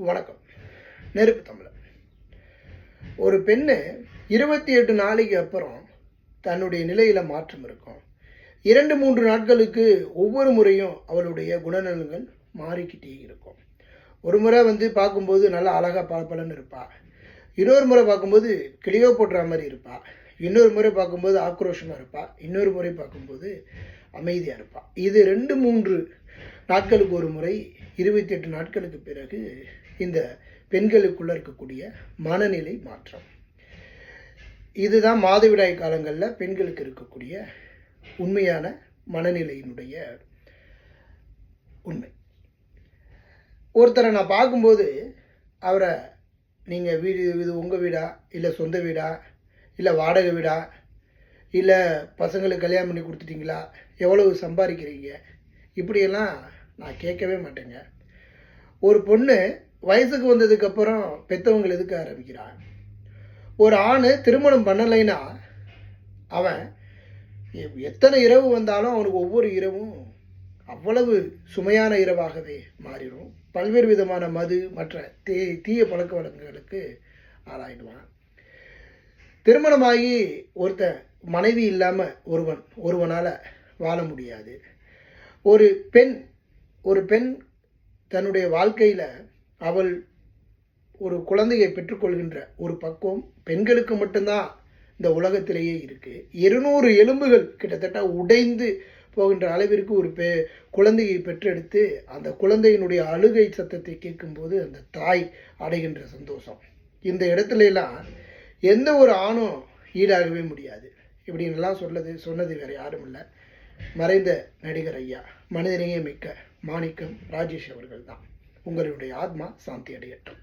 வணக்கம். நெருப்பு தமிழன். ஒரு பெண்ணு 28 நாளைக்கு அப்புறம் தன்னுடைய நிலையில் மாற்றம் இருக்கும். 2-3 நாட்களுக்கு ஒவ்வொரு முறையும் அவளுடைய குணநலன்கள் மாறிக்கிட்டே இருக்கும். ஒரு முறை பார்க்கும்போது நல்லா அழகாக பளபளன்னு இருப்பாள். இன்னொரு முறை பார்க்கும்போது கிளியோ போடுற மாதிரி இருப்பாள். இன்னொரு முறை பார்க்கும்போது ஆக்ரோஷமாக இருப்பாள். இன்னொரு முறை பார்க்கும்போது அமைதியாக இருப்பாள். இது 2-3 நாட்களுக்கு ஒரு முறை 28 நாட்களுக்கு பிறகு இந்த பெண்களுக்குள்ளே இருக்கக்கூடிய மனநிலை மாற்றம். இதுதான் மாதவிடாய் காலங்களில் பெண்களுக்கு இருக்கக்கூடிய உண்மையான மனநிலையினுடைய உண்மை. ஒருத்தரை நான் பார்க்கும்போது அவரை நீங்கள் இது உங்கள் வீடா, இல்லை சொந்த வீடா, இல்லை வாடகை வீடா, இல்லை பசங்களுக்கு கல்யாணம் பண்ணி கொடுத்துட்டிங்களா, எவ்வளவு சம்பாதிக்கிறீங்க, இப்படியெல்லாம் நான் கேட்கவே மாட்டேங்க. ஒரு பொண்ணு வயசுக்கு வந்ததுக்கப்புறம் பெற்றவங்களை எதுக்க ஆரம்பிக்கிறான். ஒரு ஆண் திருமணம் பண்ணலைன்னா அவன் எத்தனை இரவு வந்தாலும் அவனுக்கு ஒவ்வொரு இரவும் அவ்வளவு சுமையான இரவாகவே மாறிடும். பல்வேறு விதமான மது மற்ற தீய பழக்க வழக்கங்களுக்கு ஆளாயிடுவான். திருமணமாகி ஒருத்தன் மனைவி இல்லாமல் ஒருவனால் வாழ முடியாது. ஒரு பெண் தன்னுடைய வாழ்க்கையில் அவள் ஒரு குழந்தையை பெற்றுக்கொள்கின்ற ஒரு பக்குவம் பெண்களுக்கு மட்டும்தான் இந்த உலகத்திலேயே இருக்குது. 200 எலும்புகள் கிட்டத்தட்ட உடைந்து போகின்ற அளவிற்கு ஒரு குழந்தையை பெற்றெடுத்து அந்த குழந்தையினுடைய அழுகை சத்தத்தை கேட்கும்போது அந்த தாய் அடைகின்ற சந்தோஷம், இந்த இடத்துலலாம் எந்த ஒரு ஆணும் ஈடாகவே முடியாது. இப்படின்லாம் சொன்னது வேறு யாரும் இல்லை, மறைந்த நடிகர் ஐயா, மனிதநேய மிக்க மாணிக்கம் ராஜேஷ் அவர்கள் தான். உங்களுடைய ஆத்மா சாந்தி அடையட்டும்.